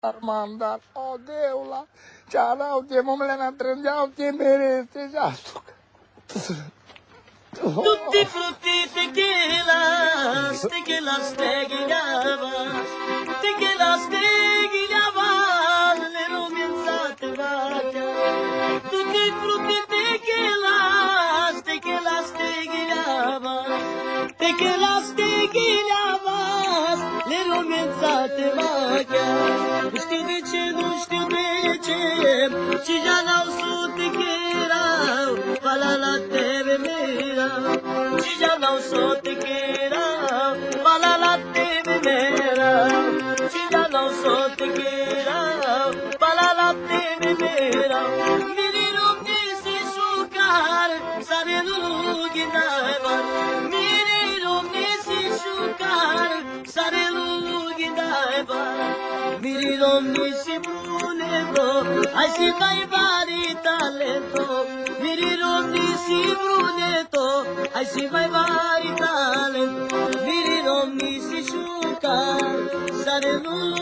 Armandar, oh Deula, ciao, ti momlena trendiao, ti meresti, già sto. Tutti frutti tequila, steghiliava, le ruminzate vacca. Tutti frutti tequila, le ruminzate vacca. Nu știu de ce, și ja n-au sut tequila, pala la tebe mira. Și ja n-au sut tequila, pala la tebe mira. Și ja n-au sut tequila, pala la tebe mira. Mirino nisi shukar, sare lugi naivar. Mirino nisi shukar, sare lugi naivar. Mirino nisi bruneto, ai si mai vari talento. Mirino nisi bruneto, ai si mai vari talento. Mirino nisi shukar, sare lugi